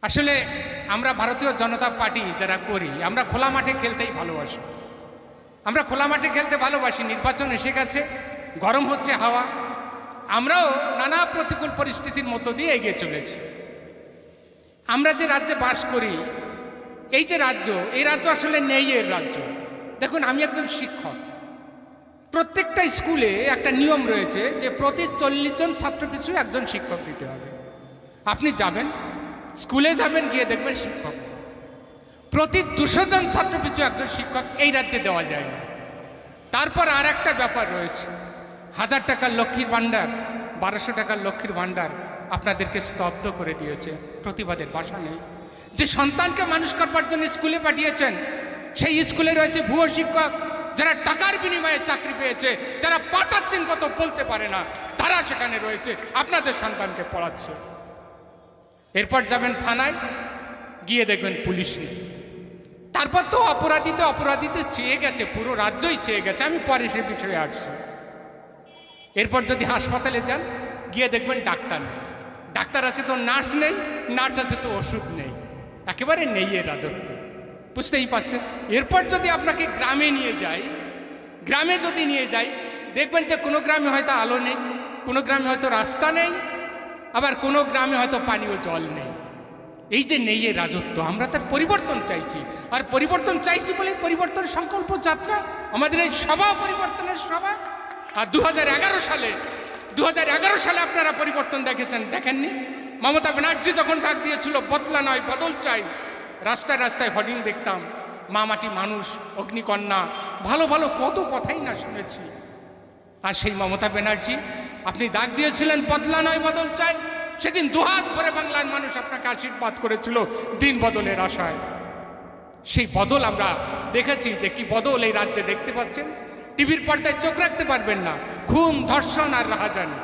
আসলে আমরা ভারতীয় জনতা পার্টি যারা করি আমরা খোলা মাঠে খেলতেই ভালোবাসি। আমরা খোলা মাঠে খেলতে ভালোবাসি। নির্বাচন এসে গেছে, গরম হচ্ছে হাওয়া, আমরাও নানা প্রতিকূল পরিস্থিতির মধ্য দিয়ে এগিয়ে চলেছি। আমরা যে রাজ্যে বাস করি, এই যে রাজ্য, এই রাজ্য আসলে ন্যায়ের রাজ্য। দেখুন, আমি একজন শিক্ষক। প্রত্যেকটা স্কুলে একটা নিয়ম রয়েছে যে প্রতি 40 জন ছাত্র পিছু একজন শিক্ষক দিতে হবে। আপনি যাবেন, স্কুলে যাবেন, গিয়ে দেখবেন শিক্ষক প্রতি 200 জন ছাত্র পিছু একজন শিক্ষক এই রাজ্যে দেওয়া যায় না। তারপর আর একটা ব্যাপার রয়েছে, 1000 টাকার লক্ষ্মীর ভাণ্ডার, 1200 টাকার লক্ষ্মীর ভাণ্ডার আপনাদেরকে স্তব্ধ করে দিয়েছে। প্রতিবাদের ভাষা নেই। যে সন্তানকে মানুষ করবার জন্য স্কুলে পাঠিয়েছেন, সেই স্কুলে রয়েছে ভুয়ো শিক্ষক, যারা টাকার বিনিময়ে চাকরি পেয়েছে, যারা 5 দিন কত বলতে পারে না, তারা সেখানে রয়েছে, আপনাদের সন্তানকে পড়াচ্ছে। এরপর যাবেন থানায়, গিয়ে দেখবেন পুলিশ নেই। তারপর তো অপরাধীতে চেয়ে গেছে, পুরো রাজ্যই চেয়ে গেছে। আমি পরে সে বিষয়ে আসছি। এরপর যদি হাসপাতালে যান, গিয়ে দেখবেন ডাক্তার নেই। ডাক্তার আছে তো নার্স নেই, নার্স আছে তো ওষুধ নেই। একেবারে নেই এর রাজত্ব, বুঝতেই পারছেন। এরপর যদি আপনাকে গ্রামে নিয়ে যাই, গ্রামে যদি নিয়ে যাই, দেখবেন যে কোনো গ্রামে হয়তো আলো নেই, কোনো গ্রামে হয়তো রাস্তা নেই, আবার কোনো গ্রামে হয়তো পানীয় জল নেই। এই যে নেই এর রাজত্ব, আমরা তার পরিবর্তন চাইছি। আর পরিবর্তন চাইছি বলে পরিবর্তন সংকল্প যাত্রা, আমাদের এই সভা পরিবর্তনের সভা। আর 2011 সালে আপনারা পরিবর্তন দেখেছেন, দেখেননি? মমতা ব্যানার্জি যখন ডাক দিয়েছিল বদলা নয় বদল চাই, রাস্তায় রাস্তায় হোর্ডিং দেখতাম, মা মাটি মানুষ, অগ্নিকন্যা, ভালো ভালো কত কথাই না শুনেছি। আর সেই মমতা ব্যানার্জি, আপনি ডাক দিয়েছিলেন বদলা নয় বদল চাই, সেদিন দুহাত ভরে বাংলার মানুষ আপনাকে আশীর্বাদ করেছিল দিন বদলের আশায়। সেই বদল আমরা দেখেছি যে কি বদল এই রাজ্যে দেখতে পাচ্ছেন। টিভির পর্দায় চোখ রাখতে পারবেন না, খুন, ধর্ষণ আর রাহাজানি,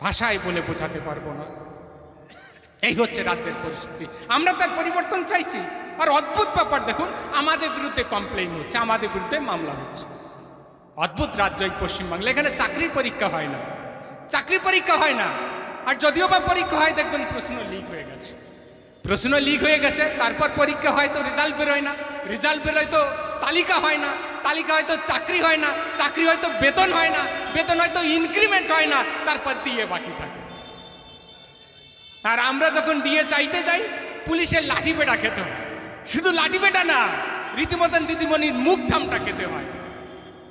ভাষায় বলে বোঝাতে পারবো না। এই হচ্ছে রাজ্যের পরিস্থিতি। আমরা তার পরিবর্তন চাইছি। আর অদ্ভুত ব্যাপার দেখুন, আমাদের বিরুদ্ধে কমপ্লেইন হচ্ছে, আমাদের বিরুদ্ধে মামলা হচ্ছে। অদ্ভুত রাজ্য এই পশ্চিমবাংলা। এখানে চাকরির পরীক্ষা হয় না, চাকরি পরীক্ষা হয় না। আর যদিও বা পরীক্ষা হয়, দেখবেন প্রশ্ন লিক হয়ে গেছে, প্রশ্ন লিক হয়ে গেছে। তারপর পরীক্ষা হয় তো রেজাল্ট বেরোয় না, রেজাল্ট বেরোয় তো তালিকা হয় না, তালিকা হয়তো চাকরি হয় না, চাকরি হয়তো বেতন হয় না, বেতন হয়তো ইনক্রিমেন্ট হয় না, তারপর দিয়ে বাকি থাকে। আর আমরা যখন দিয়ে চাইতে যাই, পুলিশের লাঠি পেটা খেতে হয়। শুধু লাঠি পেটা না, রীতিমতন দিদিমণির মুখ ঝামটা খেতে হয়।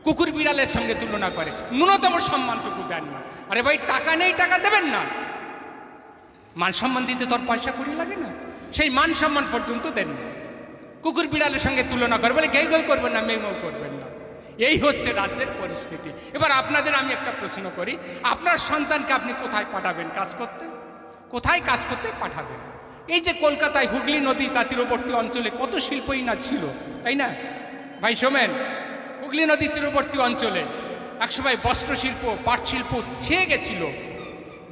কুকুর বিড়ালের সঙ্গে তুলনা করে, ন্যূনতম সম্মানটুকু দেন না। আরে ভাই, টাকা নেই, টাকা দেবেন না। মান সম্মান দিতে তোর পয়সা কুড়ি লাগে না, সেই মান সম্মান পর্যন্ত দেন না। কুকুর বিড়ালের সঙ্গে তুলনা করে, বলে গেই গই করবেন না, মেয়েও করবেন না। এই হচ্ছে রাজ্যের পরিস্থিতি। এবার আপনাদের আমি একটা প্রশ্ন করি, আপনার সন্তানকে আপনি কোথায় পাঠাবেন কাজ করতে? কোথায় কাজ করতে পাঠাবেন? এই যে কলকাতায় হুগলি নদী, তার তীরবর্তী অঞ্চলে কত শিল্পই না ছিল, তাই না ভাই? শোনেন, হুগলি নদীর তীরবর্তী অঞ্চলে একসময় বস্ত্র শিল্প, পাট শিল্প ছেয়ে গেছিল।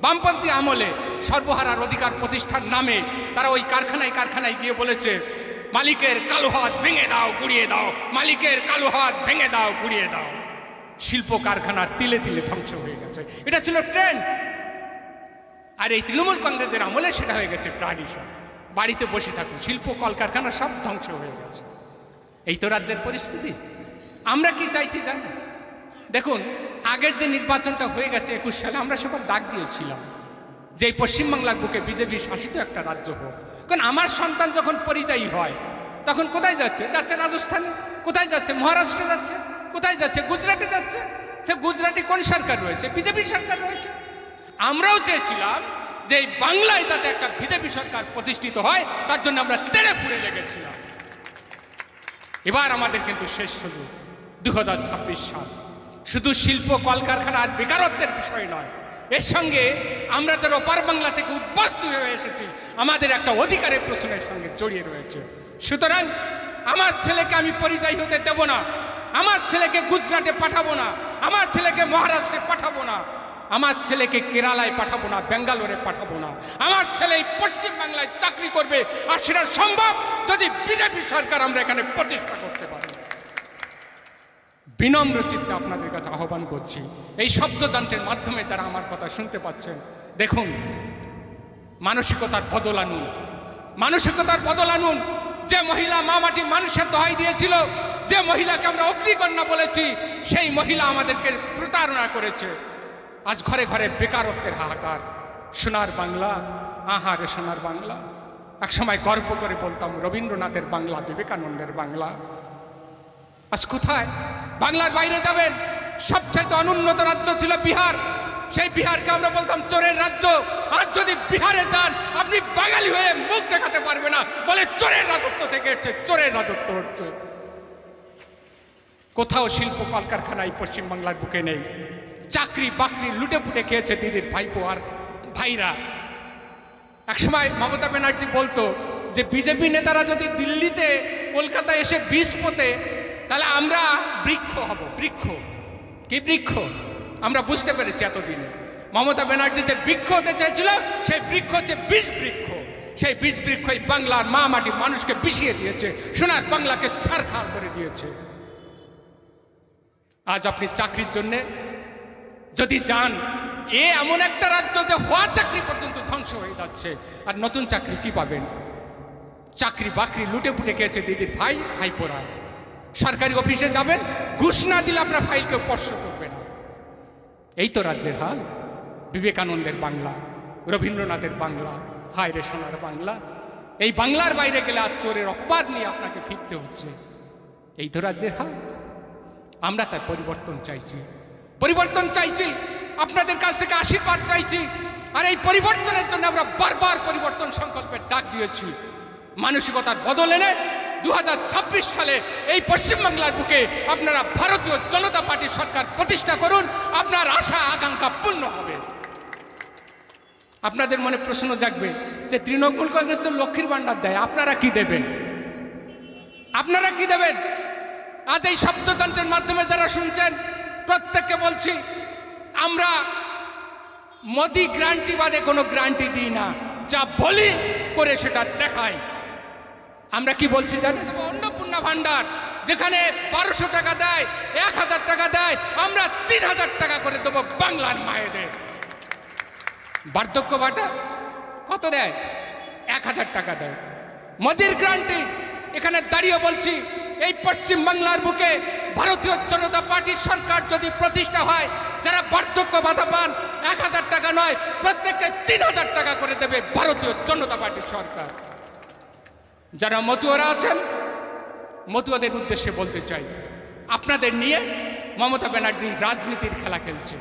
বামপন্থী আমলে সর্বহারার অধিকার প্রতিষ্ঠার নামে তারা ওই কারখানায় গিয়ে বলেছে, মালিকের কালো হাত ভেঙে দাও, গুড়িয়ে দাও, মালিকের কালো হাত ভেঙে দাও, গুড়িয়ে দাও। শিল্প কারখানা তিলে তিলে ধ্বংস হয়ে গেছে। এটা ছিল ট্রেন্ড। আর এই তৃণমূল কংগ্রেসের আমলে সেটা হয়ে গেছে ট্র্যাডিশন। বাড়িতে বসে থাকুন, শিল্প কলকারখানা সব ধ্বংস হয়ে গেছে। এই তো রাজ্যের পরিস্থিতি। আমরা কি চাইছি জানেন? দেখুন, আগের যে নির্বাচনটা হয়ে গেছে 21 সালে, আমরা সবার ডাক দিয়েছিলাম যে এই পশ্চিমবাংলার বুকে বিজেপি শাসিত একটা রাজ্য হোক। কারণ আমার সন্তান যখন পরিযায়ী হয়, তখন কোথায় যাচ্ছে? যাচ্ছে রাজস্থানে, কোথায় যাচ্ছে? মহারাষ্ট্রে যাচ্ছে, কোথায় যাচ্ছে? গুজরাটে যাচ্ছে। সে গুজরাটে কোন সরকার রয়েছে? বিজেপি সরকার রয়েছে। আমরাও চেয়েছিলাম যে এই বাংলায় তাতে একটা বিজেপি সরকার প্রতিষ্ঠিত হয়, তার জন্য আমরা তেড়ে ফুড়ে লেগেছিলাম। এবার আমাদের কিন্তু শেষ সুযোগ, 2026 সাল। শুধু শিল্প কলকারখানা আর বেকারত্বের বিষয় নয়, এর সঙ্গে আমরা যারা ওপার বাংলা থেকে উদ্বাস্তু হয়ে এসেছি, আমাদের একটা অধিকারের প্রশ্নের সঙ্গে জড়িয়ে রয়েছে। সুতরাং আমার ছেলেকে আমি পরিযায়ী হতে দেব না, আমার ছেলেকে গুজরাটে পাঠাবো না, আমার ছেলেকে মহারাষ্ট্রে পাঠাবো না, আমার ছেলেকে কেরালায় পাঠাবো না, বেঙ্গালোরে পাঠাবো না। আমার ছেলে পশ্চিম বাংলায় চাকরি করবে, আর সেটা সম্ভব যদি বিজেপি সরকার আমরা এখানে প্রতিষ্ঠা করতে পারি। বিনম্র চিত্তে আপনাদের কাছে আহ্বান করছি, এই শব্দযন্ত্রের মাধ্যমে যারা আমার কথা শুনতে পাচ্ছেন, দেখুন মানসিকতার বদল আনুন, মানসিকতার বদল আনুন। যে মহিলা মা মাটি মানুষের দোহাই দিয়েছিল, যে মহিলাকে আমরা অগ্নিকন্যা বলেছি, সেই মহিলা আমাদেরকে প্রতারণা করেছে। আজ ঘরে ঘরে বেকারত্বের হাহাকার। সোনার বাংলা, আহারে সোনার বাংলা। এক সময় গর্ব করে বলতাম রবীন্দ্রনাথের বাংলা, বিবেকানন্দের বাংলা। আজ কোথায়? বাংলার বাইরে যাবেন, সবচেয়ে অনুন্নত রাজ্য ছিল বিহার। সেই বিহারকে আমরা বলতাম চোরের রাজ্য। আর যদি বিহারে যান, আপনি বাঙালি হয়ে মুখ দেখাতে পারবে না, বলে চোরের রাজত্ব থেকে হচ্ছে, চোরের রাজত্ব হচ্ছে। কোথাও শিল্প কলকারখানায় পশ্চিমবাংলার বুকে নেই। চাকরি বাকরি লুটে পুটে খেয়েছে দিদির ভাইপো আর ভাইরা। একসময় মমতা ব্যানার্জি বলতো যে বিজেপি নেতারা যদি দিল্লিতে কলকাতায় এসে বীজ পোতে, তাহলে আমরা বৃক্ষ হব। বৃক্ষ কি বৃক্ষ? আমরা বুঝতে পেরেছি এতদিনে। মমতা ব্যানার্জি যে বৃক্ষ হতে চেয়েছিল, সেই বৃক্ষ হচ্ছে বীজ বৃক্ষ। সেই বীজ বৃক্ষই বাংলার মা মাটি মানুষকে বিষিয়ে দিয়েছে, সোনার বাংলাকে ছারখার করে দিয়েছে। আজ আপনি চাকরির জন্য যদি যান, এমন একটা রাজ্য যে হওয়া চাকরি পর্যন্ত ধ্বংস হয়ে যাচ্ছে, আর নতুন চাকরি কি পাবেন? চাকরি বাকরি লুটে পুটে খেয়েছে দিদির ভাই ভাইপোরা। সরকারি অফিসে যাবেন, ঘুষ না দিলে আপনার ফাইলকে স্পর্শ করবে না। এই তো রাজ্যের হাল। বিবেকানন্দের বাংলা, রবীন্দ্রনাথের বাংলা, হায় রে সোনার বাংলা। এই বাংলার বাইরে গেলে আজ চোরের অপবাদ নিয়ে আপনাকে ফিরতে হচ্ছে। এই তো রাজ্যের হাল। আমরা তার পরিবর্তন চাইছি, পরিবর্তন চাইছি, আপনাদের কাছ থেকে আশীর্বাদ চাইছি। আর এই পরিবর্তনের জন্য আমরা বারবার পরিবর্তন সংকল্পের ডাক দিয়েছি। মানসিকতার বদল এনে 2026 সালে এই পশ্চিমবাংলার বুকে আপনারা ভারতীয় জনতা পার্টির সরকার প্রতিষ্ঠা করুন। আপনার আশা আকাঙ্ক্ষা পূর্ণ হবে। আপনাদের মনে প্রশ্ন জাগবে যে তৃণমূল কংগ্রেস তো লক্ষ্মীর ভান্ডার দেয়, আপনারা কি দেবেন? আপনারা কি দেবেন? আজ এই শব্দযন্ত্রের মাধ্যমে যারা শুনছেন, প্রত্যেককে বলছি, আমরা মোদি গ্যারান্টি বাদে কোনো গ্যারান্টি দিই না। যা বলি করে সেটা দেখাই। আমরা কি বলছি জানেন? অন্নপূর্ণা ভান্ডার, যেখানে 1200 টাকা দেয়, 1000 টাকা দেয়, আমরা 3000 টাকা করে দেবো বাংলার মায়েদের। বার্ধক্য ভাতা কত দেয়? 1000 টাকা দেয়। মোদির গ্যারান্টি, এখানে দাঁড়িয়ে বলছি, এই পশ্চিম বাংলার বুকে ভারতীয় জনতা পার্টির সরকার যদি প্রতিষ্ঠা হয়, যারা বার্ধক্য ভাতা পান 1000 টাকা নয়, প্রত্যেককে 3000 টাকা করে দেবে ভারতীয় জনতা পার্টির সরকার। যারা মতুয়ারা আছেন, মতুয়াদের উদ্দেশ্যে বলতে চাই, আপনাদের নিয়ে মমতা ব্যানার্জি রাজনীতির খেলা খেলছে।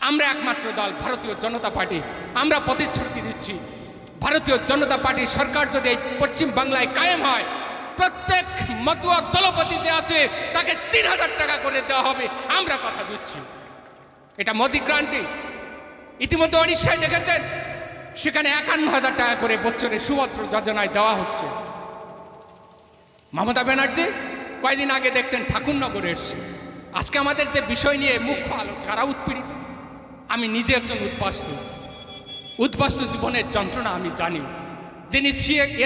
আমরা একমাত্র দল ভারতীয় জনতা পার্টি। আমরা প্রতিশ্রুতি দিচ্ছি, ভারতীয় জনতা পার্টির সরকার যদি এই পশ্চিম বাংলায় কায়েম হয়, প্রত্যেক মতুয়া দলপতি যে আছে তাকে 3000 টাকা করে দেওয়া হবে। আমরা কথা দিচ্ছি। এটা মোদি গ্যারান্টি। ইতিমধ্যে ওড়িশায় দেখেছেন, সেখানে 51,000 টাকা করে বছরে সুভদ্র যোজনায় দেওয়া হচ্ছে। মমতা ব্যানার্জি কয়েকদিন আগে দেখছেন ঠাকুরনগরে এসছে। আজকে আমাদের যে বিষয় নিয়ে মুখ্য আলো, কারা উৎপীড়িত? আমি নিজে একজন উদ্বাস্তু জীবনের যন্ত্রণা আমি জানি। যিনি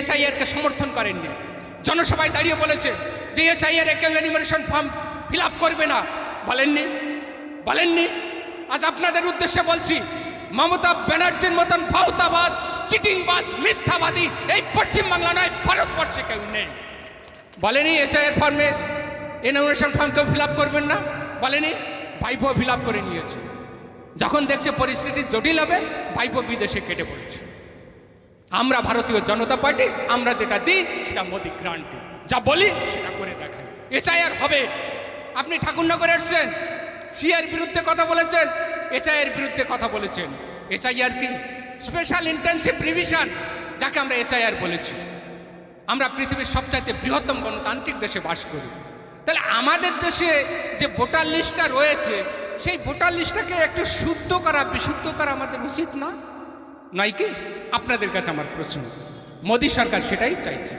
এসআইআরকে সমর্থন করেননি, জনসভায় দাঁড়িয়ে বলেছে যে এসআইআর কেউ এনিমেশন ফর্ম ফিল আপ করবে না, বলেননি। আজ আপনাদের উদ্দেশ্যে বলছি, মমতা ব্যানার্জির মতন ভাওতাবাজ, চিটিংবাজ, মিথ্যাবাদী এই পশ্চিমবাংলা নয়, ভারতবর্ষে কেউ নেই। বলেনি এসআইআর ফর্মে এনিমেশন ফর্ম কেউ ফিল আপ করবেন না, বলেনি। ভাইপো ফিল আপ করে নিয়েছে। যখন দেখছে পরিস্থিতি জটিল হবে, ভাইপো বিদেশে কেটে পড়েছে। আমরা ভারতীয় জনতা পার্টি, আমরা যেটা দিই সেটা মোদি গ্যারান্টি। যা বলি সেটা করে দেখাই। এসআইআর হবে। আপনি ঠাকুরনগরে এসছেন, সিআর বিরুদ্ধে কথা বলেছেন, এসআইআর বিরুদ্ধে কথা বলেছেন। এসআইআর কি? স্পেশাল ইন্টেনসিভ রিভিশন, যাকে আমরা এসআইআর বলেছি। আমরা পৃথিবীর সবচাইতে বৃহত্তম গণতান্ত্রিক দেশে বাস করি। তাহলে আমাদের দেশে যে ভোটার লিস্টটা রয়েছে, সেই ভোটার লিস্টটাকে একটু শুদ্ধ করা, বিশুদ্ধ করা আমাদের উচিত না, নয় কি? আপনাদের কাছে আমার প্রশ্ন, মোদী সরকার সেটাই চাইছে।